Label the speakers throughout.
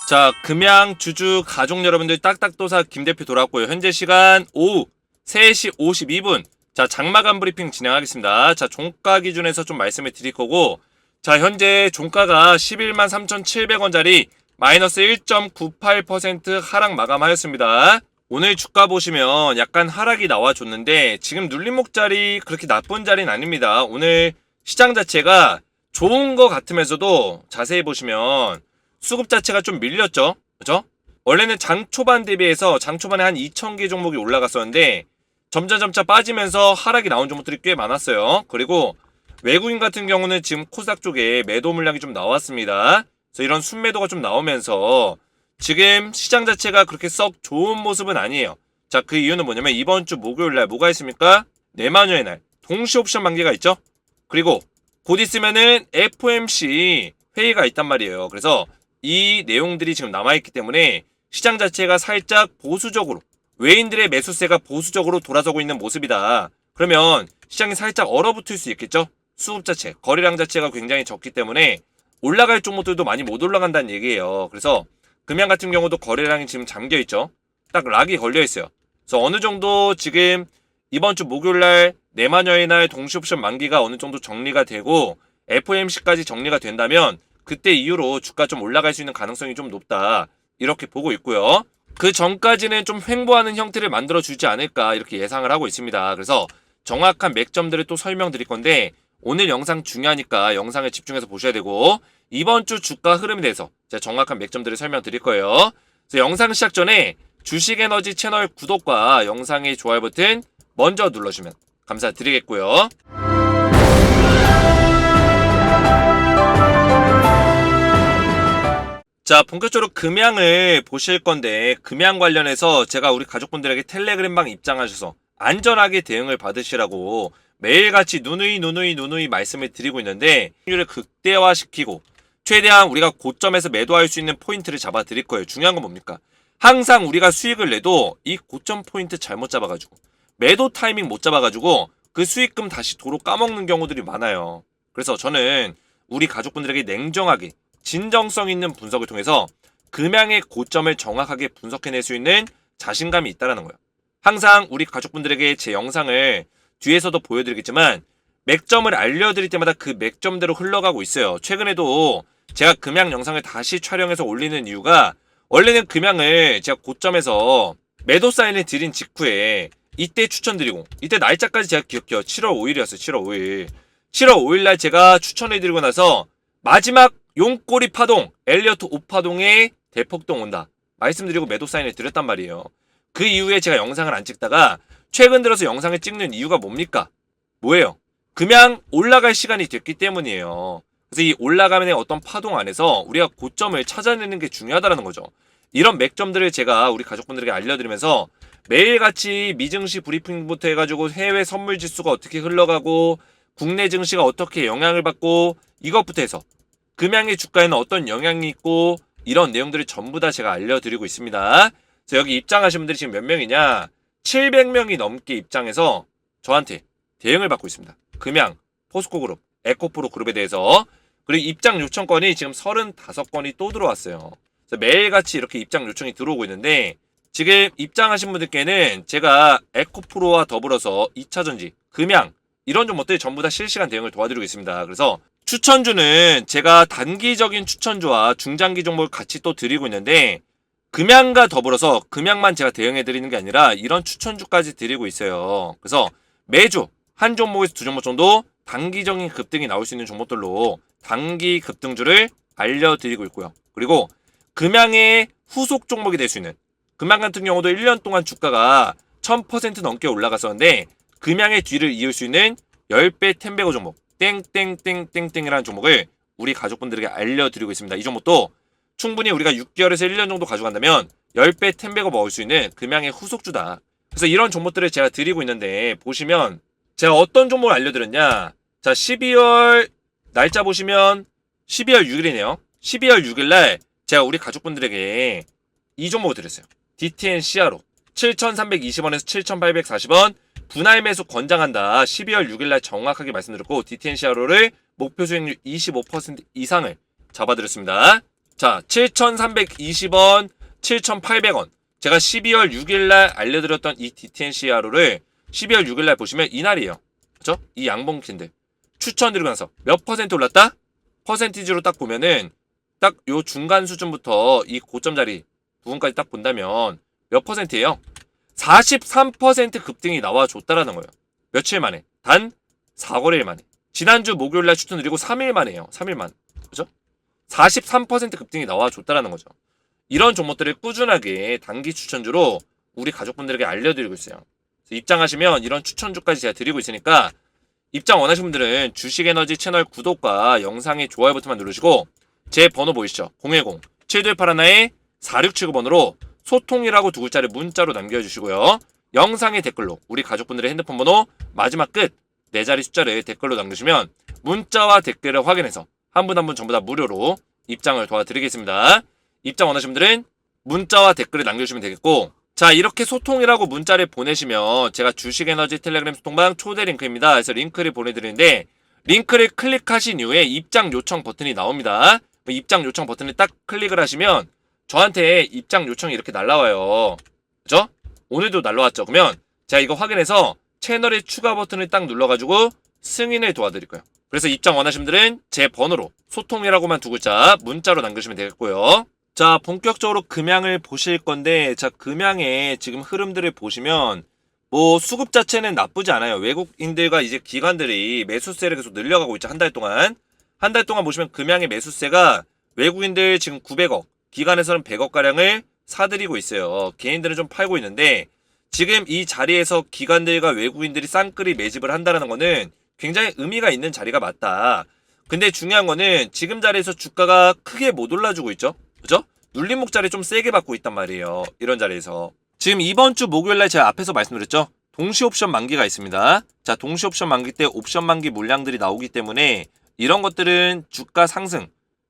Speaker 1: 자, 금양 주주 가족 여러분들 딱딱도사 김대표 돌아왔고요. 현재 시간 오후 3시 52분. 자, 장마감 브리핑 진행하겠습니다. 자, 종가 기준에서 좀 말씀을 드릴 거고, 자, 현재 종가가 11만 3,700원짜리 마이너스 1.98% 하락 마감하였습니다. 오늘 주가 보시면 약간 하락이 나와줬는데 지금 눌림목 자리 그렇게 나쁜 자리는 아닙니다. 오늘 시장 자체가 좋은 것 같으면서도 자세히 보시면 수급 자체가 좀 밀렸죠. 그죠? 원래는 장 초반 대비해서 장 초반에 한 2,000개 종목이 올라갔었는데 점차 빠지면서 하락이 나온 종목들이 꽤 많았어요. 그리고 외국인 같은 경우는 지금 코스닥 쪽에 매도 물량이 좀 나왔습니다. 그래서 이런 순매도가 좀 나오면서 지금 시장 자체가 그렇게 썩 좋은 모습은 아니에요. 자, 그 이유는 뭐냐면 이번 주 목요일날 뭐가 있습니까? 내마녀의 날 동시 옵션 만기가 있죠. 그리고 곧 있으면은 FOMC 회의가 있단 말이에요. 그래서 이 내용들이 지금 남아있기 때문에 시장 자체가 살짝 보수적으로, 외인들의 매수세가 보수적으로 돌아서고 있는 모습이다. 그러면 시장이 살짝 얼어붙을 수 있겠죠? 수급 자체, 거래량 자체가 굉장히 적기 때문에 올라갈 종목들도 많이 못 올라간다는 얘기예요. 그래서 금양 같은 경우도 거래량이 지금 잠겨있죠? 딱 락이 걸려있어요. 그래서 어느 정도 지금 이번 주 목요일날 내마녀의 날 동시 옵션 만기가 어느 정도 정리가 되고 FOMC까지 정리가 된다면 그때 이후로 주가 좀 올라갈 수 있는 가능성이 좀 높다. 이렇게 보고 있고요. 그 전까지는 좀 횡보하는 형태를 만들어주지 않을까 이렇게 예상을 하고 있습니다. 그래서 정확한 맥점들을 또 설명드릴 건데 오늘 영상 중요하니까 영상을 집중해서 보셔야 되고 이번 주 주가 흐름에 대해서 제가 정확한 맥점들을 설명드릴 거예요. 그래서 영상 시작 전에 주식에너지 채널 구독과 영상의 좋아요 버튼 먼저 눌러주면 감사드리겠고요. 자, 본격적으로 금양을 보실 건데 금양 관련해서 제가 우리 가족분들에게 텔레그램방 입장하셔서 안전하게 대응을 받으시라고 매일같이 누누이 말씀을 드리고 있는데 확률을 극대화시키고 최대한 우리가 고점에서 매도할 수 있는 포인트를 잡아 드릴 거예요. 중요한 건 뭡니까? 항상 우리가 수익을 내도 이 고점 포인트 잘못 잡아가지고 매도 타이밍 못 잡아가지고 그 수익금 다시 도로 까먹는 경우들이 많아요. 그래서 저는 우리 가족분들에게 냉정하게 진정성 있는 분석을 통해서 금양의 고점을 정확하게 분석해낼 수 있는 자신감이 있다는 거예요. 항상 우리 가족분들에게 제 영상을 뒤에서도 보여드리겠지만 맥점을 알려드릴 때마다 그 맥점대로 흘러가고 있어요. 최근에도 제가 금양 영상을 다시 촬영해서 올리는 이유가 원래는 금양을 제가 고점에서 매도 사인을 드린 직후에 이때 추천드리고 이때 날짜까지 제가 기억해요. 7월 5일이었어요. 7월 5일. 7월 5일날 제가 추천해드리고 나서 마지막 용꼬리 파동, 엘리어트 5파동에 대폭동 온다. 말씀드리고 매도 사인을 드렸단 말이에요. 그 이후에 제가 영상을 안 찍다가 최근 들어서 영상을 찍는 이유가 뭡니까? 뭐예요? 금양 올라갈 시간이 됐기 때문이에요. 그래서 이 올라가면의 어떤 파동 안에서 우리가 고점을 찾아내는 게 중요하다는 거죠. 이런 맥점들을 제가 우리 가족분들에게 알려드리면서 매일같이 미증시 브리핑부터 해가지고 해외 선물 지수가 어떻게 흘러가고 국내 증시가 어떻게 영향을 받고 이것부터 해서 금양의 주가에는 어떤 영향이 있고 이런 내용들을 전부 다 제가 알려드리고 있습니다. 그래서 여기 입장하신 분들이 지금 몇 명이냐? 700명이 넘게 입장해서 저한테 대응을 받고 있습니다. 금양, 포스코그룹, 에코프로 그룹에 대해서. 그리고 입장 요청건이 지금 35건이 또 들어왔어요. 그래서 매일같이 이렇게 입장 요청이 들어오고 있는데 지금 입장하신 분들께는 제가 에코프로와 더불어서 2차전지, 금양 이런 종목들 전부 다 실시간 대응을 도와드리고 있습니다. 그래서 추천주는 제가 단기적인 추천주와 중장기 종목을 같이 또 드리고 있는데 금양과 더불어서 금양만 제가 대응해드리는 게 아니라 이런 추천주까지 드리고 있어요. 그래서 매주 한 종목에서 두 종목 정도 단기적인 급등이 나올 수 있는 종목들로 단기 급등주를 알려드리고 있고요. 그리고 금양의 후속 종목이 될 수 있는 금양 같은 경우도 1년 동안 주가가 1000% 넘게 올라갔었는데 금양의 뒤를 이을 수 있는 10배 텐베거 종목 땡땡땡땡땡이라는 종목을 우리 가족분들에게 알려드리고 있습니다. 이 종목도 충분히 우리가 6개월에서 1년 정도 가져간다면 10배 텐베거 먹을 수 있는 금양의 후속주다. 그래서 이런 종목들을 제가 드리고 있는데 보시면 제가 어떤 종목을 알려드렸냐. 자, 12월 날짜 보시면 12월 6일이네요. 12월 6일날 제가 우리 가족분들에게 이 종목을 드렸어요. DTN CRO 7,320원에서 7,840원 분할 매수 권장한다. 12월 6일날 정확하게 말씀드렸고 DTN CRO를 목표 수익률 25% 이상을 잡아드렸습니다. 자, 7,320원, 7,800원. 제가 12월 6일날 알려드렸던 이 DTNC 하루를 12월 6일날 보시면 이날이에요. 그죠? 이 양봉kin들. 추천드리고 나서 몇 퍼센트 올랐다? 퍼센티지로 딱 보면은 딱 요 중간 수준부터 이 고점 자리 부분까지 딱 본다면 몇 퍼센트예요? 43% 급등이 나와줬다라는 거예요. 며칠 만에. 단 4거래일 만에. 지난주 목요일날 추천드리고 3일 만에요. 3일 만. 그죠? 43% 급등이 나와줬다라는 거죠. 이런 종목들을 꾸준하게 단기 추천주로 우리 가족분들에게 알려드리고 있어요. 입장하시면 이런 추천주까지 제가 드리고 있으니까 입장 원하시는 분들은 주식에너지 채널 구독과 영상의 좋아요 버튼만 누르시고 제 번호 보이시죠? 010-7281-4679번으로 소통이라고 두 글자를 문자로 남겨주시고요. 영상의 댓글로 우리 가족분들의 핸드폰 번호 마지막 끝 4자리 숫자를 댓글로 남겨주시면 문자와 댓글을 확인해서 한 분 한 분 전부 다 무료로 입장을 도와드리겠습니다. 입장 원하시는 분들은 문자와 댓글을 남겨주시면 되겠고, 자, 이렇게 소통이라고 문자를 보내시면 제가 주식에너지 텔레그램 소통방 초대 링크입니다. 그래서 링크를 보내드리는데 링크를 클릭하신 이후에 입장 요청 버튼이 나옵니다. 입장 요청 버튼을 딱 클릭을 하시면 저한테 입장 요청이 이렇게 날라와요. 그죠? 오늘도 날라왔죠. 그러면 제가 이거 확인해서 채널의 추가 버튼을 딱 눌러가지고 승인을 도와드릴 거예요. 그래서 입장 원하시는 분들은 제 번호로 소통이라고만 두 글자 문자로 남겨주시면 되겠고요. 자, 본격적으로 금양을 보실 건데, 자, 금양의 지금 흐름들을 보시면 뭐 수급 자체는 나쁘지 않아요. 외국인들과 이제 기관들이 매수세를 계속 늘려가고 있죠. 한 달 동안. 한 달 동안 보시면 금양의 매수세가 외국인들 지금 900억, 기관에서는 100억 가량을 사들이고 있어요. 개인들은 좀 팔고 있는데 지금 이 자리에서 기관들과 외국인들이 쌍끌이 매집을 한다는 거는 굉장히 의미가 있는 자리가 맞다. 근데 중요한 거는 지금 자리에서 주가가 크게 못 올라주고 있죠. 그죠? 눌림목 자리 좀 세게 받고 있단 말이에요. 이런 자리에서. 지금 이번 주 목요일날 제가 앞에서 말씀드렸죠. 동시 옵션 만기가 있습니다. 자, 동시 옵션 만기 때 옵션 만기 물량들이 나오기 때문에 이런 것들은 주가 상승,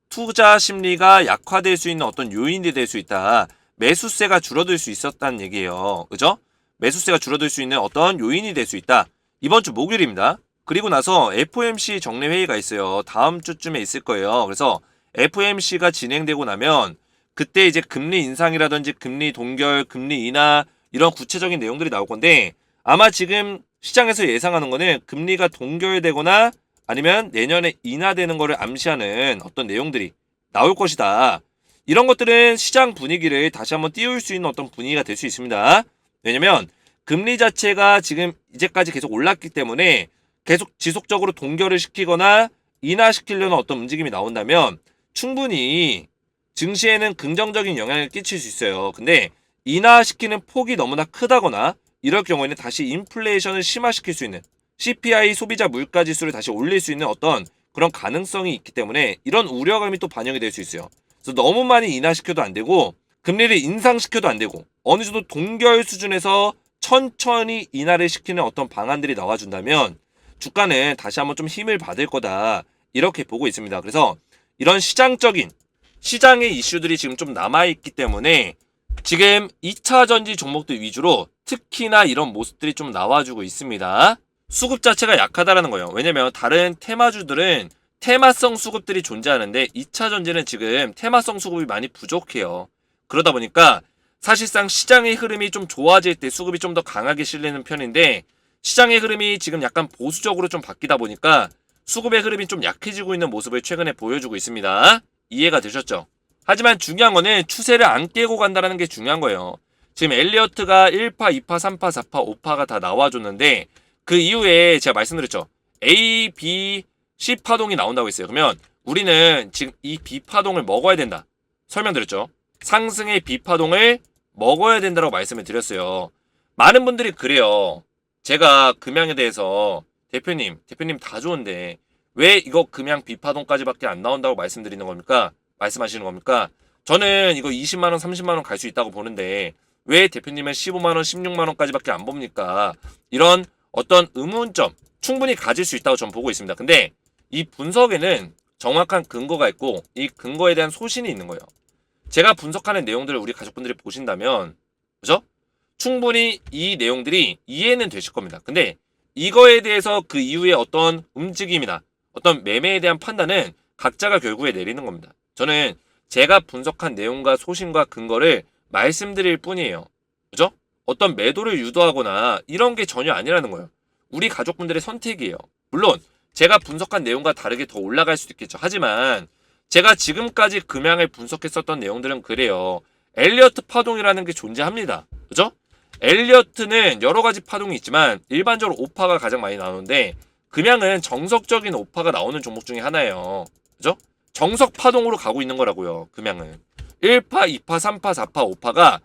Speaker 1: 투자 심리가 약화될 수 있는 어떤 요인이 될 수 있다. 매수세가 줄어들 수 있었다는 얘기예요. 그죠? 매수세가 줄어들 수 있는 어떤 요인이 될 수 있다. 이번 주 목요일입니다. 그리고 나서 FOMC 정례회의가 있어요. 다음 주쯤에 있을 거예요. 그래서 FOMC가 진행되고 나면 그때 이제 금리 인상이라든지 금리 동결, 금리 인하 이런 구체적인 내용들이 나올 건데 아마 지금 시장에서 예상하는 거는 금리가 동결되거나 아니면 내년에 인하되는 거를 암시하는 어떤 내용들이 나올 것이다. 이런 것들은 시장 분위기를 다시 한번 띄울 수 있는 어떤 분위기가 될 수 있습니다. 왜냐면 금리 자체가 지금 이제까지 계속 올랐기 때문에 계속 지속적으로 동결을 시키거나 인하시키려는 어떤 움직임이 나온다면 충분히 증시에는 긍정적인 영향을 끼칠 수 있어요. 근데 인하시키는 폭이 너무나 크다거나 이럴 경우에는 다시 인플레이션을 심화시킬 수 있는 CPI 소비자 물가 지수를 다시 올릴 수 있는 어떤 그런 가능성이 있기 때문에 이런 우려감이 또 반영이 될 수 있어요. 그래서 너무 많이 인하시켜도 안 되고 금리를 인상시켜도 안 되고 어느 정도 동결 수준에서 천천히 인하를 시키는 어떤 방안들이 나와준다면 주가는 다시 한번 좀 힘을 받을 거다. 이렇게 보고 있습니다. 그래서 이런 시장적인 시장의 이슈들이 지금 좀 남아있기 때문에 지금 2차 전지 종목들 위주로 특히나 이런 모습들이 좀 나와주고 있습니다. 수급 자체가 약하다라는 거예요. 왜냐면 다른 테마주들은 테마성 수급들이 존재하는데 2차 전지는 지금 테마성 수급이 많이 부족해요. 그러다 보니까 사실상 시장의 흐름이 좀 좋아질 때 수급이 좀 더 강하게 실리는 편인데 시장의 흐름이 지금 약간 보수적으로 좀 바뀌다 보니까 수급의 흐름이 좀 약해지고 있는 모습을 최근에 보여주고 있습니다. 이해가 되셨죠? 하지만 중요한 거는 추세를 안 깨고 간다는 게 중요한 거예요. 지금 엘리어트가 1파, 2파, 3파, 4파, 5파가 다 나와줬는데 그 이후에 제가 말씀드렸죠. A, B, C 파동이 나온다고 했어요. 그러면 우리는 지금 이 B 파동을 먹어야 된다. 설명드렸죠. 상승의 B 파동을 먹어야 된다고 말씀을 드렸어요. 많은 분들이 그래요. 제가 금양에 대해서 대표님 다 좋은데 왜 이거 금양 비파동까지밖에 안 나온다고 말씀드리는 겁니까? 말씀하시는 겁니까? 저는 이거 20만원, 30만원 갈 수 있다고 보는데 왜 대표님은 15만원, 16만원까지밖에 안 봅니까? 이런 어떤 의문점 충분히 가질 수 있다고 저는 보고 있습니다. 근데 이 분석에는 정확한 근거가 있고 이 근거에 대한 소신이 있는 거예요. 제가 분석하는 내용들을 우리 가족분들이 보신다면 그죠? 충분히 이 내용들이 이해는 되실 겁니다. 근데 이거에 대해서 그 이후에 어떤 움직임이나 어떤 매매에 대한 판단은 각자가 결국에 내리는 겁니다. 저는 제가 분석한 내용과 소신과 근거를 말씀드릴 뿐이에요. 그죠? 어떤 매도를 유도하거나 이런 게 전혀 아니라는 거예요. 우리 가족분들의 선택이에요. 물론 제가 분석한 내용과 다르게 더 올라갈 수도 있겠죠. 하지만 제가 지금까지 금양을 분석했었던 내용들은 그래요. 엘리어트 파동이라는 게 존재합니다. 그죠? 엘리어트는 여러 가지 파동이 있지만 일반적으로 오파가 가장 많이 나오는데 금양은 정석적인 오파가 나오는 종목 중에 하나예요. 그죠? 정석 파동으로 가고 있는 거라고요. 금양은 1파, 2파, 3파, 4파, 5파가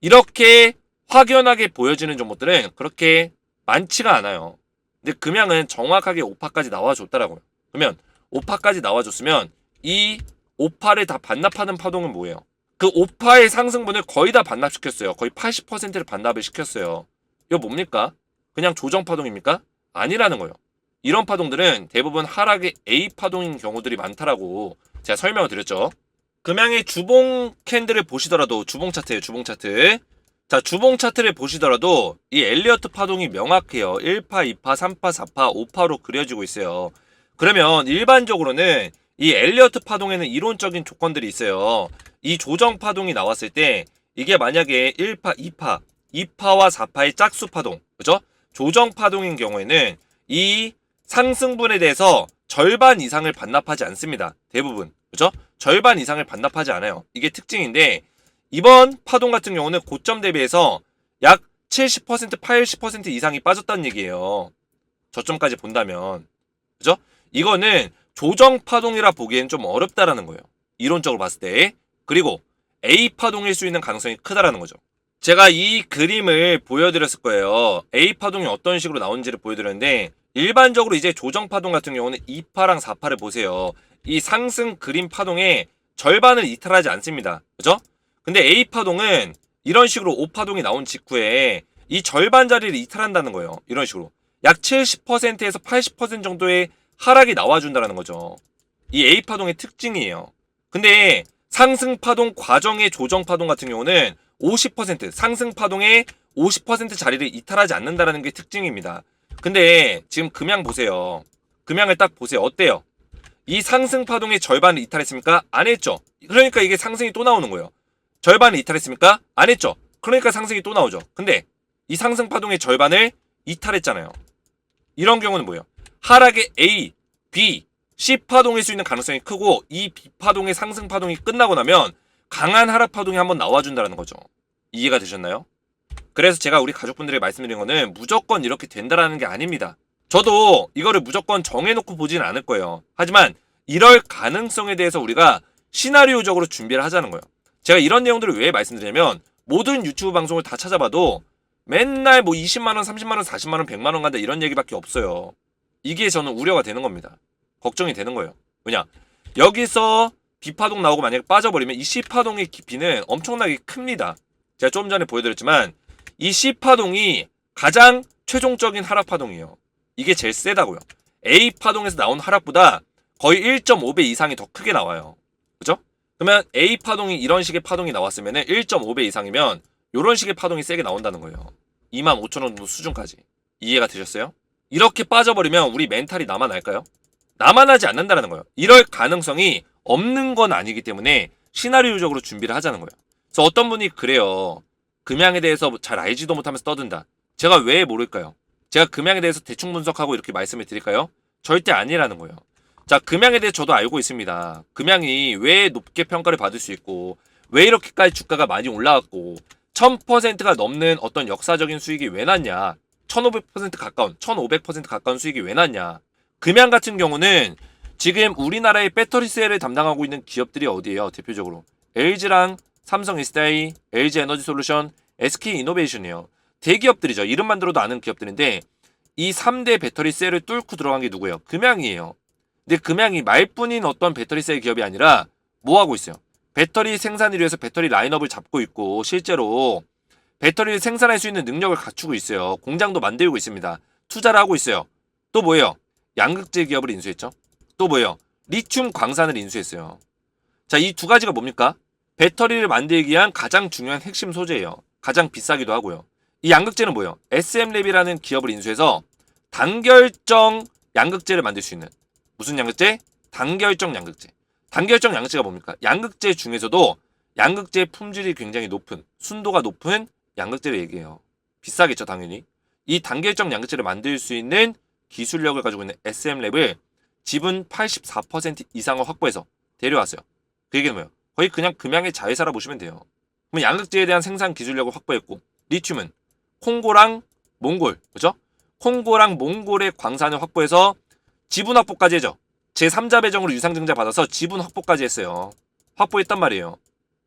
Speaker 1: 이렇게 확연하게 보여지는 종목들은 그렇게 많지가 않아요. 근데 금양은 정확하게 5파까지 나와줬다라고요. 그러면 5파까지 나와줬으면 이 5파를 다 반납하는 파동은 뭐예요? 그 5파의 상승분을 거의 다 반납시켰어요. 거의 80%를 반납을 시켰어요. 이거 뭡니까? 그냥 조정 파동입니까? 아니라는 거예요. 이런 파동들은 대부분 하락의 A 파동인 경우들이 많다라고 제가 설명을 드렸죠. 금양의 주봉 캔들을 보시더라도 주봉 차트예요. 주봉 차트. 자, 주봉 차트를 보시더라도 이 엘리어트 파동이 명확해요. 1파, 2파, 3파, 4파, 5파로 그려지고 있어요. 그러면 일반적으로는 이 엘리어트 파동에는 이론적인 조건들이 있어요. 이 조정 파동이 나왔을 때 이게 만약에 1파, 2파, 2파와 4파의 짝수 파동, 그죠? 조정 파동인 경우에는 이 상승분에 대해서 절반 이상을 반납하지 않습니다. 대부분, 그죠? 절반 이상을 반납하지 않아요. 이게 특징인데 이번 파동 같은 경우는 고점 대비해서 약 70%, 80% 이상이 빠졌다는 얘기예요. 저점까지 본다면. 그죠? 이거는 조정 파동이라 보기엔 좀 어렵다라는 거예요. 이론적으로 봤을 때. 그리고 A 파동일 수 있는 가능성이 크다라는 거죠. 제가 이 그림을 보여드렸을 거예요. A 파동이 어떤 식으로 나오는지를 보여드렸는데 일반적으로 이제 조정 파동 같은 경우는 2파랑 4파를 보세요. 이 상승 그림 파동의 절반을 이탈하지 않습니다. 그죠? 근데 A 파동은 이런 식으로 5파동이 나온 직후에 이 절반 자리를 이탈한다는 거예요. 이런 식으로. 약 70%에서 80% 정도의 하락이 나와준다는 거죠. 이 A 파동의 특징이에요. 근데 상승 파동 과정의 조정 파동 같은 경우는 50% 상승 파동의 50% 자리를 이탈하지 않는다는 게 특징입니다. 근데 지금 금양 보세요. 금양을 딱 보세요. 어때요? 이 상승 파동의 절반을 이탈했습니까? 안 했죠. 그러니까 이게 상승이 또 나오는 거예요. 절반을 이탈했습니까? 안 했죠. 그러니까 상승이 또 나오죠. 근데 이 상승 파동의 절반을 이탈했잖아요. 이런 경우는 뭐예요? 하락의 A, B, C 파동일 수 있는 가능성이 크고 이 B 파동의 상승 파동이 끝나고 나면 강한 하락 파동이 한번 나와준다는 거죠. 이해가 되셨나요? 그래서 제가 우리 가족분들에게 말씀드린 거는 무조건 이렇게 된다라는 게 아닙니다. 저도 이거를 무조건 정해놓고 보지는 않을 거예요. 하지만 이럴 가능성에 대해서 우리가 시나리오적으로 준비를 하자는 거예요. 제가 이런 내용들을 왜 말씀드리냐면 모든 유튜브 방송을 다 찾아봐도 맨날 뭐 20만원, 30만원, 40만원, 100만원 간다 이런 얘기밖에 없어요. 이게 저는 우려가 되는 겁니다. 걱정이 되는 거예요. 왜냐? 여기서 B파동 나오고 만약에 빠져버리면 이 C파동의 깊이는 엄청나게 큽니다. 제가 좀 전에 보여드렸지만 이 C파동이 가장 최종적인 하락파동이에요. 이게 제일 세다고요. A파동에서 나온 하락보다 거의 1.5배 이상이 더 크게 나와요. 그죠? 그러면 A파동이 이런 식의 파동이 나왔으면 1.5배 이상이면 이런 식의 파동이 세게 나온다는 거예요. 25,000원 정도 수준까지. 이해가 되셨어요? 이렇게 빠져버리면 우리 멘탈이 남아날까요? 남아나지 않는다는 거예요. 이럴 가능성이 없는 건 아니기 때문에 시나리오적으로 준비를 하자는 거예요. 그래서 어떤 분이 그래요. 금양에 대해서 잘 알지도 못하면서 떠든다. 제가 왜 모를까요? 제가 금양에 대해서 대충 분석하고 이렇게 말씀을 드릴까요? 절대 아니라는 거예요. 자, 금양에 대해 저도 알고 있습니다. 금양이 왜 높게 평가를 받을 수 있고 왜 이렇게까지 주가가 많이 올라갔고 1000%가 넘는 어떤 역사적인 수익이 왜 났냐, 1500% 가까운 1500% 가까운 수익이 왜 났냐. 금양 같은 경우는 지금 우리나라의 배터리 셀을 담당하고 있는 기업들이 어디예요? 대표적으로 LG랑 삼성 SDI, LG 에너지 솔루션, SK 이노베이션이에요. 대기업들이죠. 이름만 들어도 아는 기업들인데 이 3대 배터리 셀을 뚫고 들어간 게 누구예요? 금양이에요. 근데 금양이 말뿐인 어떤 배터리 셀 기업이 아니라 뭐 하고 있어요? 배터리 생산을 위해서 배터리 라인업을 잡고 있고 실제로 배터리를 생산할 수 있는 능력을 갖추고 있어요. 공장도 만들고 있습니다. 투자를 하고 있어요. 또 뭐예요? 양극재 기업을 인수했죠. 또 뭐예요? 리튬 광산을 인수했어요. 자, 이 두 가지가 뭡니까? 배터리를 만들기 위한 가장 중요한 핵심 소재예요. 가장 비싸기도 하고요. 이 양극재는 뭐예요? SM랩이라는 기업을 인수해서 단결정 양극재를 만들 수 있는, 무슨 양극재? 단결정 양극재. 단결적 양극재가 뭡니까? 양극재 중에서도 양극재의 품질이 굉장히 높은, 순도가 높은 양극재를 얘기해요. 비싸겠죠, 당연히. 이 단결적 양극재를 만들 수 있는 기술력을 가지고 있는 SM랩을 지분 84% 이상을 확보해서 데려왔어요. 그 얘기는 뭐예요? 거의 그냥 금양의 자회사라 보시면 돼요. 그럼 양극재에 대한 생산 기술력을 확보했고, 리튬은 콩고랑 몽골, 그죠? 콩고랑 몽골의 광산을 확보해서 지분 확보까지 해죠. 제3자 배정으로 유상증자 받아서 지분 확보까지 했어요. 확보했단 말이에요.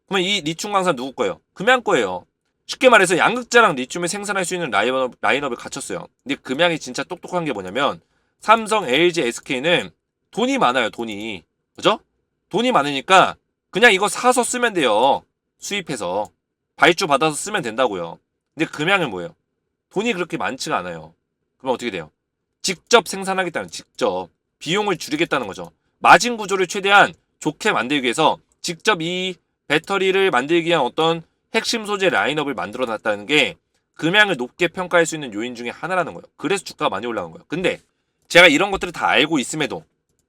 Speaker 1: 그러면 이 리튬 광산 누구 거예요? 금양 거예요. 쉽게 말해서 양극재랑 리튬을 생산할 수 있는 라인업을 갖췄어요. 근데 금양이 진짜 똑똑한 게 뭐냐면 삼성, LG, SK는 돈이 많아요. 돈이. 그죠? 돈이 많으니까 그냥 이거 사서 쓰면 돼요. 수입해서. 발주 받아서 쓰면 된다고요. 근데 금양은 뭐예요? 돈이 그렇게 많지가 않아요. 그럼 어떻게 돼요? 직접 생산하겠다는, 직접 비용을 줄이겠다는 거죠. 마진 구조를 최대한 좋게 만들기 위해서 직접 이 배터리를 만들기 위한 어떤 핵심 소재 라인업을 만들어 놨다는 게 금양을 높게 평가할 수 있는 요인 중에 하나라는 거예요. 그래서 주가가 많이 올라간 거예요. 근데 제가 이런 것들을 다 알고 있음에도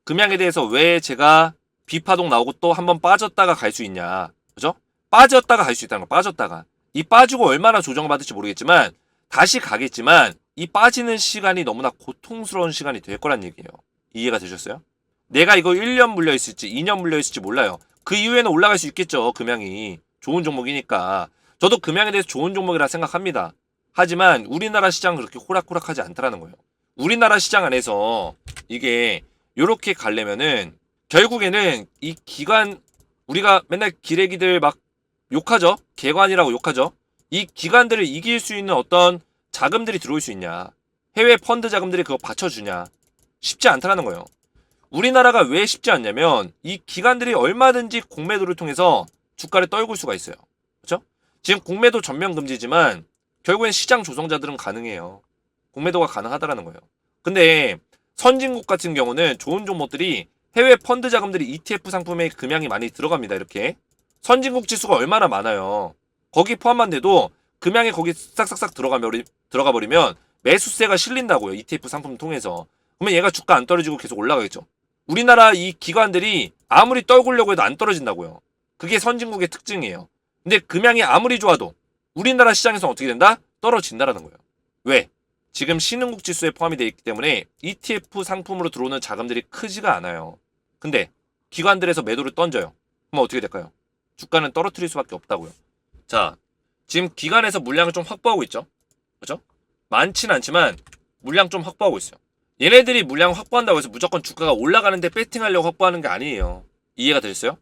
Speaker 1: 금양에 대해서 왜 제가 비파동 나오고 또 한번 빠졌다가 갈 수 있냐, 그죠? 빠졌다가 갈 수 있다는 거. 빠졌다가 이 빠지고 얼마나 조정을 받을지 모르겠지만 다시 가겠지만 이 빠지는 시간이 너무나 고통스러운 시간이 될 거란 얘기예요. 이해가 되셨어요? 내가 이거 1년 물려 있을지 2년 물려 있을지 몰라요. 그 이후에는 올라갈 수 있겠죠. 금양이 좋은 종목이니까. 저도 금양에 대해서 좋은 종목이라 생각합니다. 하지만 우리나라 시장은 그렇게 호락호락하지 않다라는 거예요. 우리나라 시장 안에서 이게 요렇게 가려면은 결국에는 이 기관, 우리가 맨날 기레기들 막 욕하죠. 개관이라고 욕하죠. 이 기관들을 이길 수 있는 어떤 자금들이 들어올 수 있냐, 해외 펀드 자금들이 그거 받쳐주냐, 쉽지 않다라는 거예요. 우리나라가 왜 쉽지 않냐면 이 기관들이 얼마든지 공매도를 통해서 주가를 떨굴 수가 있어요. 그렇죠? 지금 공매도 전면 금지지만 결국엔 시장 조성자들은 가능해요. 공매도가 가능하다라는 거예요. 근데 선진국 같은 경우는 좋은 종목들이 해외 펀드 자금들이 ETF 상품에 금양이 많이 들어갑니다. 이렇게 선진국 지수가 얼마나 많아요. 거기 포함만 돼도 금양에 거기 싹싹싹 들어가 버리면 매수세가 실린다고요. ETF 상품 통해서. 그러면 얘가 주가 안 떨어지고 계속 올라가겠죠. 우리나라 이 기관들이 아무리 떨구려고 해도 안 떨어진다고요. 그게 선진국의 특징이에요. 근데 금양이 아무리 좋아도 우리나라 시장에서 어떻게 된다? 떨어진다라는 거예요. 왜? 지금 신흥국 지수에 포함이 되어 있기 때문에 ETF 상품으로 들어오는 자금들이 크지가 않아요. 근데 기관들에서 매도를 던져요. 그럼 어떻게 될까요? 주가는 떨어뜨릴 수밖에 없다고요. 자, 지금 기관에서 물량을 좀 확보하고 있죠. 그렇죠? 많진 않지만 물량 좀 확보하고 있어요. 얘네들이 물량 확보한다고 해서 무조건 주가가 올라가는데 배팅하려고 확보하는 게 아니에요. 이해가 되셨어요?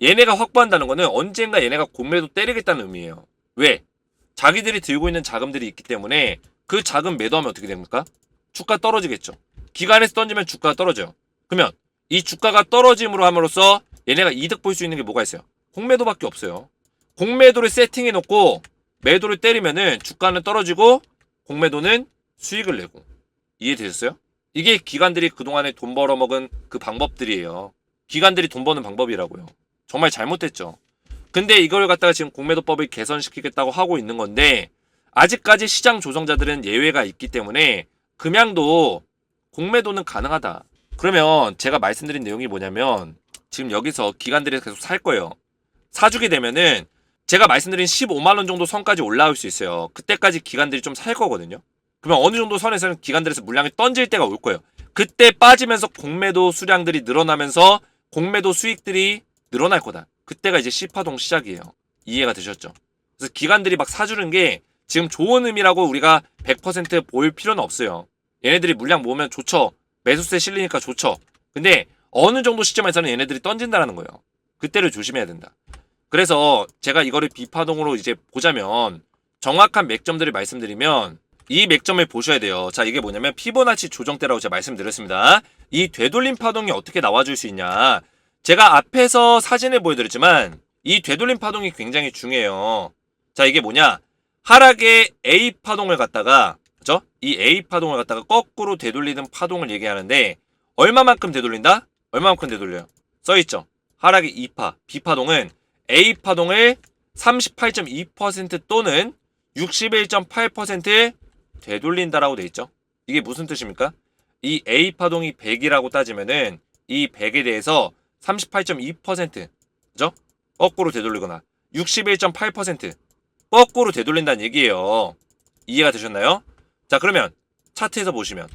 Speaker 1: 얘네가 확보한다는 거는 언젠가 얘네가 공매도 때리겠다는 의미예요. 왜? 자기들이 들고 있는 자금들이 있기 때문에 그 자금 매도하면 어떻게 됩니까? 주가 떨어지겠죠. 기관에서 던지면 주가가 떨어져요. 그러면 이 주가가 떨어짐으로 함으로써 얘네가 이득 볼 수 있는 게 뭐가 있어요? 공매도밖에 없어요. 공매도를 세팅해 놓고 매도를 때리면은 주가는 떨어지고 공매도는 수익을 내고. 이해되셨어요? 이게 기관들이 그동안에 돈 벌어먹은 그 방법들이에요. 기관들이 돈 버는 방법이라고요. 정말 잘못됐죠. 근데 이걸 갖다가 지금 공매도법을 개선시키겠다고 하고 있는 건데 아직까지 시장 조성자들은 예외가 있기 때문에 금양도 공매도는 가능하다. 그러면 제가 말씀드린 내용이 뭐냐면 지금 여기서 기관들이 계속 살 거예요. 사주게 되면은 제가 말씀드린 15만원 정도 선까지 올라올 수 있어요. 그때까지 기관들이 좀 살 거거든요. 그러면 어느 정도 선에서는 기관들에서 물량을 던질 때가 올 거예요. 그때 빠지면서 공매도 수량들이 늘어나면서 공매도 수익들이 늘어날 거다. 그때가 이제 C파동 시작이에요. 이해가 되셨죠? 그래서 기관들이 막 사주는 게 지금 좋은 의미라고 우리가 100% 볼 필요는 없어요. 얘네들이 물량 모으면 좋죠. 매수세 실리니까 좋죠. 근데 어느 정도 시점에서는 얘네들이 던진다라는 거예요. 그때를 조심해야 된다. 그래서 제가 이거를 비파동으로 이제 보자면 정확한 맥점들을 말씀드리면 이 맥점을 보셔야 돼요. 자, 이게 뭐냐면 피보나치 조정대라고 제가 말씀드렸습니다. 이 되돌림 파동이 어떻게 나와줄 수 있냐. 제가 앞에서 사진을 보여드렸지만 이 되돌림 파동이 굉장히 중요해요. 자, 이게 뭐냐. 하락의 A 파동을 갖다가, 그죠? 이 A 파동을 갖다가 거꾸로 되돌리는 파동을 얘기하는데 얼마만큼 되돌린다? 얼마만큼 되돌려요? 써있죠. 하락의 2파, B 파동은 A 파동을 38.2% 또는 61.8% 되돌린다라고 돼 있죠. 이게 무슨 뜻입니까? 이 A 파동이 100이라고 따지면은 이 100에 대해서 38.2%. 그죠? 거꾸로 되돌리거나 61.8% 거꾸로 되돌린다는 얘기예요. 이해가 되셨나요? 자, 그러면 차트에서 보시면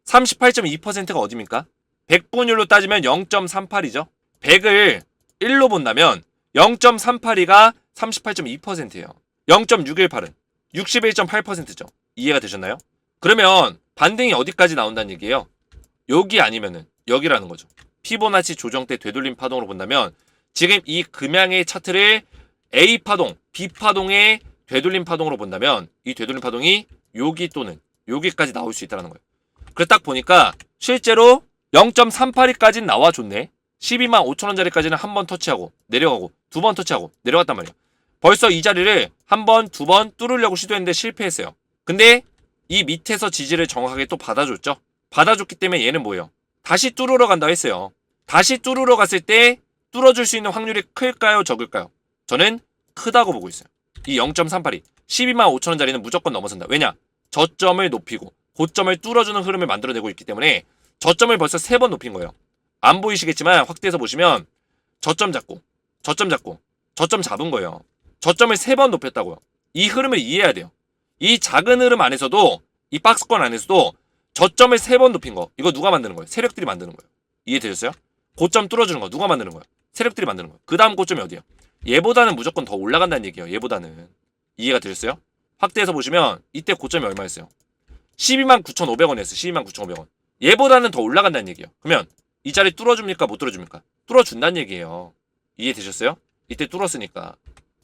Speaker 1: 38.2%가 어디입니까? 100분율로 따지면 0.38이죠. 100을 1로 본다면 0.38이가 38.2%예요. 0.618은 61.8%죠. 이해가 되셨나요? 그러면 반등이 어디까지 나온다는 얘기예요? 여기 아니면은 여기라는 거죠. 피보나치 조정 때 되돌림 파동으로 본다면 지금 이 금양의 차트를 A파동, B파동의 되돌림 파동으로 본다면 이 되돌림 파동이 여기 또는 여기까지 나올 수 있다는 거예요. 그래서 딱 보니까 실제로 0.382까지는 나와줬네. 12만 5천원짜리까지는 한 번 터치하고 내려가고 두 번 터치하고 내려갔단 말이에요. 벌써 이 자리를 한 번, 두 번 뚫으려고 시도했는데 실패했어요. 근데 이 밑에서 지지를 정확하게 또 받아줬죠. 받아줬기 때문에 얘는 뭐예요? 다시 뚫으러 간다 했어요. 다시 뚫으러 갔을 때 뚫어줄 수 있는 확률이 클까요? 적을까요? 저는 크다고 보고 있어요. 이 0.382, 12만 5천원짜리는 무조건 넘어선다. 왜냐? 저점을 높이고 고점을 뚫어주는 흐름을 만들어내고 있기 때문에 저점을 벌써 3번 높인 거예요. 안 보이시겠지만 확대해서 보시면 저점 잡고 저점 잡은 거예요. 저점을 3번 높였다고요. 이 흐름을 이해해야 돼요. 이 작은 흐름 안에서도 이 박스권 안에서도 저점을 3번 높인 거 이거 누가 만드는 거예요? 세력들이 만드는 거예요. 이해되셨어요? 고점 뚫어주는 거 누가 만드는 거예요? 세력들이 만드는 거예요. 그 다음 고점이 어디예요? 얘보다는 무조건 더 올라간다는 얘기예요. 얘보다는. 이해가 되셨어요? 확대해서 보시면 이때 고점이 얼마였어요? 12만 9,500원이었어요. 12만 9,500원. 얘보다는 더 올라간다는 얘기예요. 그러면 이 자리 뚫어줍니까? 못 뚫어줍니까? 뚫어준다는 얘기예요. 이해되셨어요? 이때 뚫었으니까.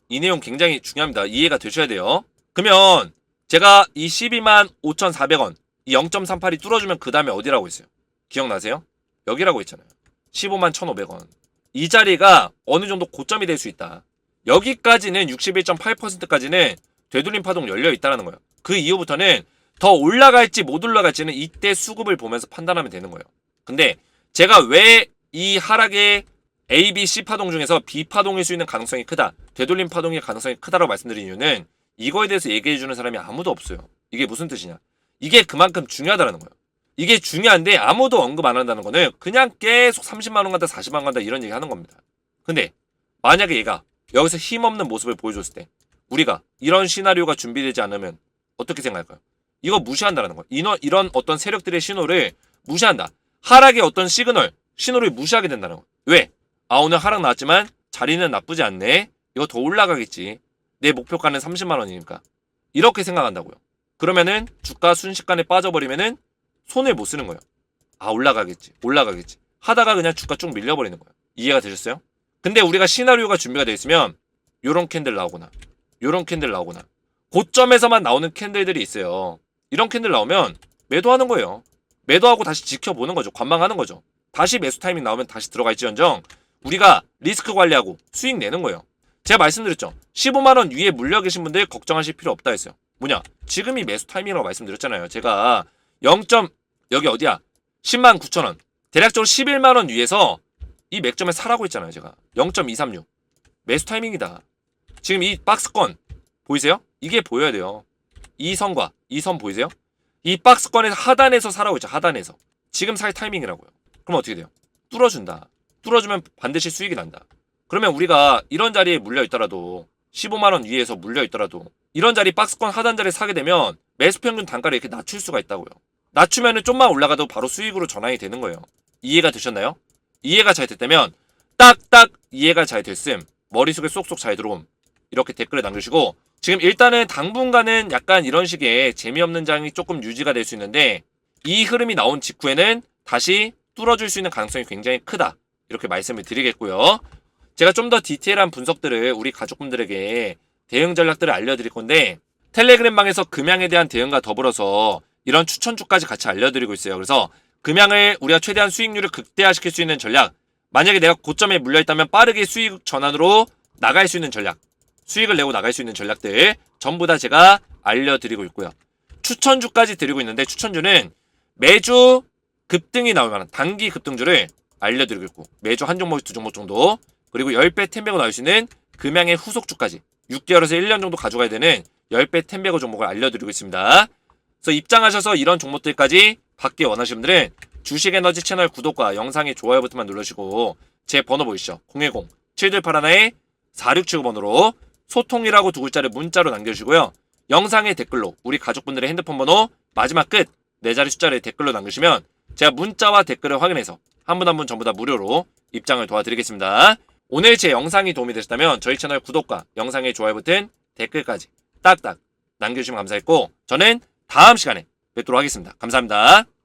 Speaker 1: 이 내용 굉장히 중요합니다. 이해가 되셔야 돼요. 그러면 제가 이 12만 5,400원 이 0.38이 뚫어주면 그 다음에 어디라고 했어요? 기억나세요? 여기라고 했잖아요. 15만 1,500원. 이 자리가 어느 정도 고점이 될 수 있다. 여기까지는 61.8%까지는 되돌림 파동 열려 있다는 거예요. 그 이후부터는 더 올라갈지 못 올라갈지는 이때 수급을 보면서 판단하면 되는 거예요. 근데 제가 왜 이 하락의 A, B, C 파동 중에서 B 파동일 수 있는 가능성이 크다. 되돌림 파동의 가능성이 크다라고 말씀드린 이유는 이거에 대해서 얘기해주는 사람이 아무도 없어요. 이게 무슨 뜻이냐. 이게 그만큼 중요하다는 거예요. 이게 중요한데 아무도 언급 안 한다는 거는 그냥 계속 30만원 간다 40만원 간다 이런 얘기 하는 겁니다. 근데 만약에 얘가 여기서 힘없는 모습을 보여줬을 때 우리가 이런 시나리오가 준비되지 않으면 어떻게 생각할까요? 이거 무시한다는 거예요. 이런 어떤 세력들의 신호를 무시한다. 하락의 어떤 신호를 무시하게 된다는 거예요. 왜? 아, 오늘 하락 나왔지만 자리는 나쁘지 않네. 이거 더 올라가겠지. 내 목표가는 30만원이니까. 이렇게 생각한다고요. 그러면은 주가 순식간에 빠져버리면은 손을 못 쓰는 거예요. 아, 올라가겠지. 하다가 그냥 주가 쭉 밀려버리는 거예요. 이해가 되셨어요? 근데 우리가 시나리오가 준비가 되어 있으면 요런 캔들 나오거나 요런 캔들 나오거나 고점에서만 나오는 캔들들이 있어요. 이런 캔들 나오면 매도하는 거예요. 매도하고 다시 지켜보는 거죠. 관망하는 거죠. 다시 매수 타이밍 나오면 다시 들어갈지언정 우리가 리스크 관리하고 수익 내는 거예요. 제가 말씀드렸죠. 15만원 위에 물려 계신 분들 걱정하실 필요 없다 했어요. 뭐냐? 지금이 매수 타이밍이라고 말씀드렸잖아요. 제가 0. 여기 어디야? 10만 9천원. 대략적으로 11만원 위에서 이 맥점에 사라고 했잖아요. 제가 0.236 매수 타이밍이다. 지금 이 박스권 보이세요? 이게 보여야 돼요. 이 선과 이 선 보이세요? 이 박스권에서 하단에서 사라고 했죠. 하단에서. 지금 살 타이밍이라고요. 그럼 어떻게 돼요? 뚫어준다. 뚫어주면 반드시 수익이 난다. 그러면 우리가 이런 자리에 물려있더라도 15만원 위에서 물려있더라도 이런 자리 박스권 하단 자리에 사게 되면 매수평균 단가를 이렇게 낮출 수가 있다고요. 낮추면은 좀만 올라가도 바로 수익으로 전환이 되는 거예요. 이해가 되셨나요? 이해가 잘 됐다면 딱딱 이해가 잘 됐음. 머릿속에 쏙쏙 잘 들어옴. 이렇게 댓글을 남겨주시고 지금 일단은 당분간은 약간 이런 식의 재미없는 장이 조금 유지가 될 수 있는데 이 흐름이 나온 직후에는 다시 뚫어줄 수 있는 가능성이 굉장히 크다. 이렇게 말씀을 드리겠고요. 제가 좀 더 디테일한 분석들을 우리 가족분들에게 대응 전략들을 알려드릴 건데 텔레그램방에서 금양에 대한 대응과 더불어서 이런 추천주까지 같이 알려드리고 있어요. 그래서 금양을 우리가 최대한 수익률을 극대화시킬 수 있는 전략, 만약에 내가 고점에 물려있다면 빠르게 수익 전환으로 나갈 수 있는 전략, 수익을 내고 나갈 수 있는 전략들 전부 다 제가 알려드리고 있고요. 추천주까지 드리고 있는데 추천주는 매주 급등이 나올 만한 단기 급등주를 알려드리고 있고 매주 한 종목, 두 종목 정도 그리고 10배, 10배고 나올 수 있는 금양의 후속주까지 6개월에서 1년 정도 가져가야 되는 10배, 10배고 종목을 알려드리고 있습니다. 그래서 입장하셔서 이런 종목들까지 받기 원하시는 분들은 주식에너지 채널 구독과 영상의 좋아요 버튼만 눌러주시고 제 번호 보이시죠? 010-7281-4679번으로 소통이라고 두 글자를 문자로 남겨주시고요. 영상의 댓글로 우리 가족분들의 핸드폰 번호 마지막 끝 4자리 숫자를 댓글로 남기시면 제가 문자와 댓글을 확인해서 한 분 한 분 전부 다 무료로 입장을 도와드리겠습니다. 오늘 제 영상이 도움이 되셨다면 저희 채널 구독과 영상의 좋아요 버튼, 댓글까지 딱딱 남겨주시면 감사했고 저는 다음 시간에 뵙도록 하겠습니다. 감사합니다.